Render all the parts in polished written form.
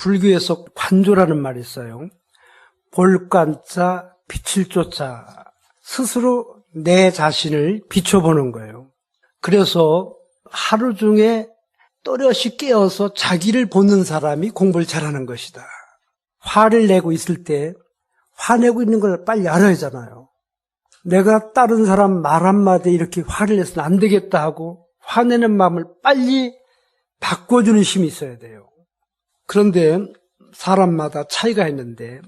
불교에서 관조라는 말이 있어요. 볼관자 빛을 쫓아 스스로 내 자신을 비춰보는 거예요. 그래서 하루 중에 또렷이 깨어서 자기를 보는 사람이 공부를 잘하는 것이다. 화를 내고 있을 때 화내고 있는 걸 빨리 알아야 하잖아요. 내가 다른 사람 말 한마디에 이렇게 화를 내서는 안 되겠다 하고 화내는 마음을 빨리 바꿔주는 힘이 있어야 돼요. 그런데 사람마다 차이가 있는데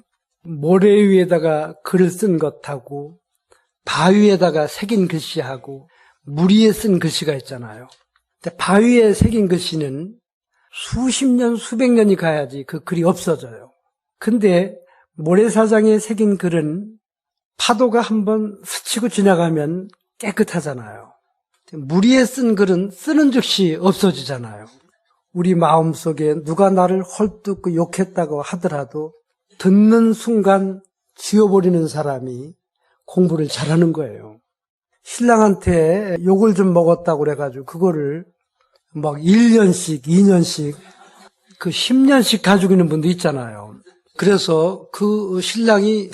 모래 위에다가 글을 쓴 것하고 바위에다가 새긴 글씨하고 물 위에 쓴 글씨가 있잖아요. 근데 바위에 새긴 글씨는 수십 년, 수백 년이 가야지 그 글이 없어져요. 근데 모래사장에 새긴 글은 파도가 한번 스치고 지나가면 깨끗하잖아요. 물 위에 쓴 글은 쓰는 즉시 없어지잖아요. 우리 마음속에 누가 나를 헐뜯고 욕했다고 하더라도 듣는 순간 지워버리는 사람이 공부를 잘하는 거예요. 신랑한테 욕을 좀 먹었다고 그래가지고 그거를 막 1년씩, 2년씩, 그 10년씩 가지고 있는 분도 있잖아요. 그래서 그 신랑이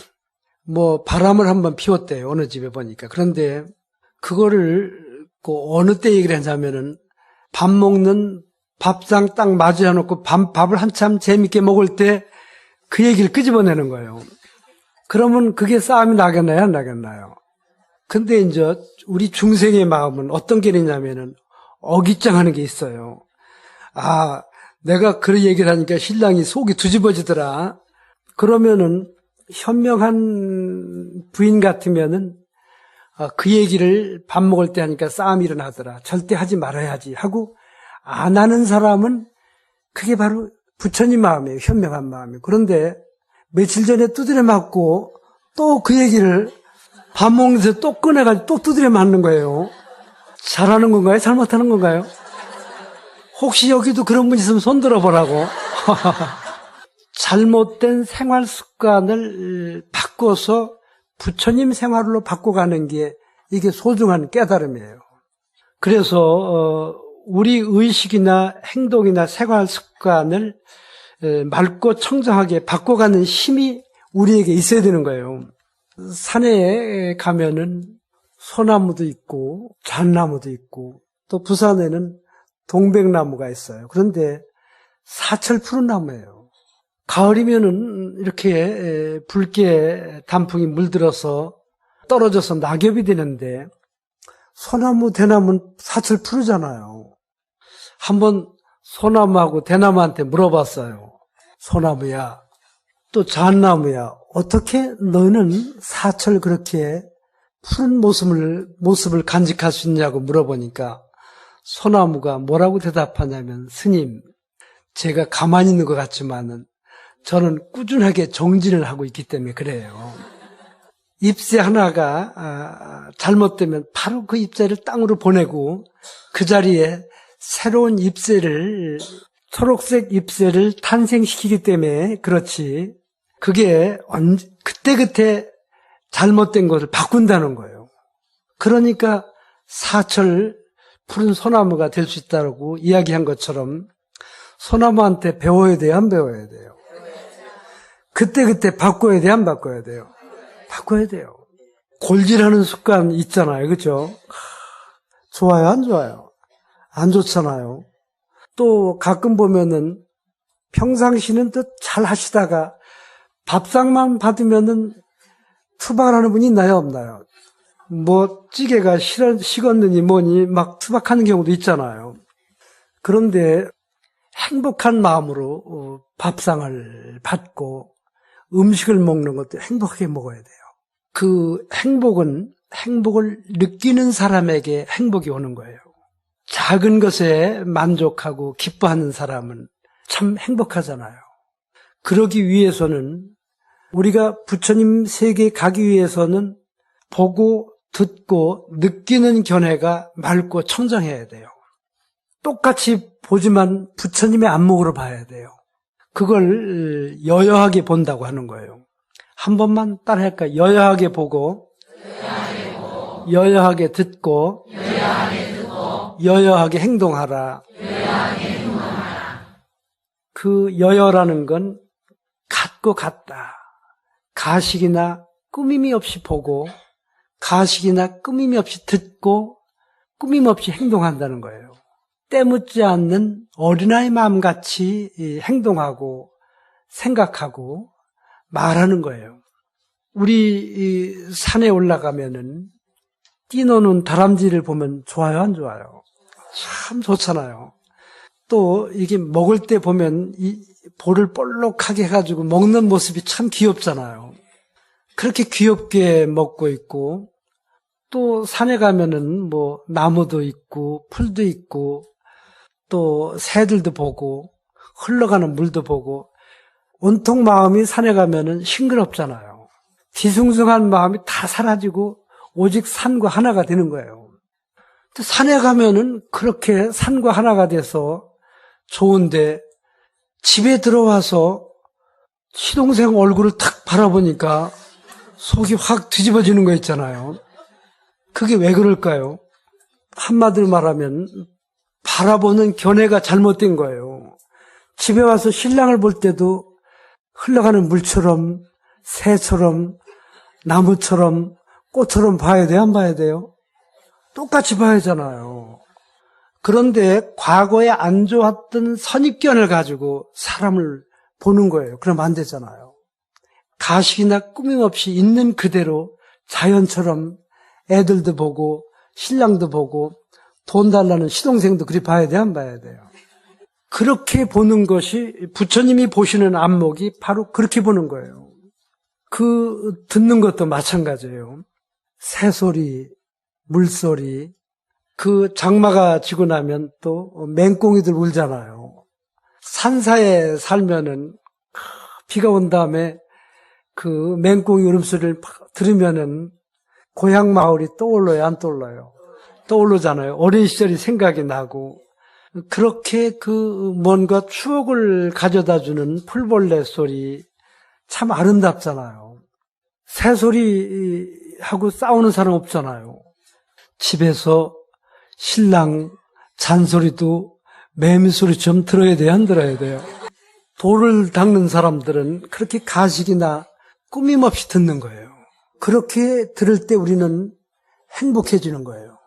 뭐 바람을 한번 피웠대요. 어느 집에 보니까. 그런데 그거를 그 어느 때 얘기를 하냐면은 밥 먹는 밥상 딱 맞이해놓고 밥을 한참 재밌게 먹을 때 그 얘기를 끄집어내는 거예요. 그러면 그게 싸움이 나겠나요? 안 나겠나요? 근데 이제 우리 중생의 마음은 어떤 게 있냐면은 어깃장하는 게 있어요. 아, 내가 그런 얘기를 하니까 신랑이 속이 뒤집어지더라. 그러면은 현명한 부인 같으면은 그 얘기를 밥 먹을 때 하니까 싸움이 일어나더라. 절대 하지 말아야지 하고 안 하는 사람은 그게 바로 부처님 마음이에요. 현명한 마음이에요. 그런데 며칠 전에 두드려 맞고 또 그 얘기를 밥 먹는데 또 꺼내가지고 또 두드려 맞는 거예요. 잘하는 건가요? 잘못하는 건가요? 혹시 여기도 그런 분 있으면 손 들어보라고. 잘못된 생활 습관을 바꿔서 부처님 생활로 바꿔가는 게 이게 소중한 깨달음이에요. 그래서 우리 의식이나 행동이나 생활 습관을 맑고 청정하게 바꿔가는 힘이 우리에게 있어야 되는 거예요. 산에 가면은 소나무도 있고 잣나무도 있고 또 부산에는 동백나무가 있어요. 그런데 사철 푸른 나무예요. 가을이면은 이렇게 붉게 단풍이 물들어서 떨어져서 낙엽이 되는데 소나무, 대나무는 사철 푸르잖아요. 한번 소나무하고 대나무한테 물어봤어요. 소나무야, 또 잣나무야, 어떻게 너는 사철 그렇게 푸른 모습을 간직할 수 있냐고 물어보니까 소나무가 뭐라고 대답하냐면, 스님, 제가 가만히 있는 것 같지만은 저는 꾸준하게 정진을 하고 있기 때문에 그래요. 잎새 하나가 잘못되면 바로 그 잎새를 땅으로 보내고 그 자리에 새로운 잎새를, 초록색 잎새를 탄생시키기 때문에 그렇지, 그게 그때그때 잘못된 것을 바꾼다는 거예요. 그러니까 사철 푸른 소나무가 될 수 있다고 이야기한 것처럼 소나무한테 배워야 돼요? 안 배워야 돼요? 그때그때 바꿔야 돼요? 안 바꿔야 돼요? 바꿔야 돼요. 골질하는 습관 있잖아요. 그렇죠? 좋아요? 안 좋아요? 안 좋잖아요. 또 가끔 보면은 평상시는 또 잘 하시다가 밥상만 받으면은 투박을 하는 분이 있나요? 없나요? 뭐 찌개가 식었느니 뭐니 막 투박하는 경우도 있잖아요. 그런데 행복한 마음으로 밥상을 받고 음식을 먹는 것도 행복하게 먹어야 돼요. 그 행복을 느끼는 사람에게 행복이 오는 거예요. 작은 것에 만족하고 기뻐하는 사람은 참 행복하잖아요. 그러기 위해서는, 우리가 부처님 세계에 가기 위해서는 보고 듣고 느끼는 견해가 맑고 청정해야 돼요. 똑같이 보지만 부처님의 안목으로 봐야 돼요. 그걸 여여하게 본다고 하는 거예요. 한 번만 따라할까요? 여여하게 보고, 여여하게 듣고, 여여하게 행동하라. 그 여여라는 건 같고 같다. 가식이나 꾸밈이 없이 보고 가식이나 꾸밈이 없이 듣고 꾸밈 없이 행동한다는 거예요. 때묻지 않는 어린아이 마음같이 행동하고 생각하고 말하는 거예요. 우리 산에 올라가면은 뛰노는 다람쥐를 보면 좋아요, 안 좋아요? 참 좋잖아요. 또 이게 먹을 때 보면 이 볼을 볼록하게 해가지고 먹는 모습이 참 귀엽잖아요. 그렇게 귀엽게 먹고 있고, 또 산에 가면은 뭐 나무도 있고 풀도 있고 또 새들도 보고 흘러가는 물도 보고, 온통 마음이 산에 가면은 싱그럽잖아요. 뒤숭숭한 마음이 다 사라지고 오직 산과 하나가 되는 거예요. 또 산에 가면은 그렇게 산과 하나가 돼서 좋은데, 집에 들어와서 시동생 얼굴을 탁 바라보니까 속이 확 뒤집어지는 거 있잖아요. 그게 왜 그럴까요? 한마디로 말하면 바라보는 견해가 잘못된 거예요. 집에 와서 신랑을 볼 때도 흘러가는 물처럼, 새처럼, 나무처럼, 꽃처럼 봐야 돼요? 안 봐야 돼요? 똑같이 봐야 하잖아요. 그런데 과거에 안 좋았던 선입견을 가지고 사람을 보는 거예요. 그러면 안 되잖아요. 가식이나 꾸밈 없이 있는 그대로 자연처럼 애들도 보고 신랑도 보고 돈 달라는 시동생도 그리 봐야 돼요? 안 봐야 돼요? 그렇게 보는 것이 부처님이 보시는 안목이 바로 그렇게 보는 거예요. 그 듣는 것도 마찬가지예요. 새소리, 물소리, 그 장마가 지고 나면 또 맹꽁이들 울잖아요. 산사에 살면은 비가 온 다음에 그 맹꽁이 울음소리를 들으면은 고향 마을이 떠올라요, 안 떠올라요? 떠오르잖아요. 어린 시절이 생각이 나고, 그렇게 그 뭔가 추억을 가져다 주는 풀벌레 소리 참 아름답잖아요. 새소리하고 싸우는 사람 없잖아요. 집에서 신랑 잔소리도 매미소리 좀 들어야 돼요, 안 들어야 돼요? 돌을 닦는 사람들은 그렇게 가식이나 꾸밈 없이 듣는 거예요. 그렇게 들을 때 우리는 행복해지는 거예요.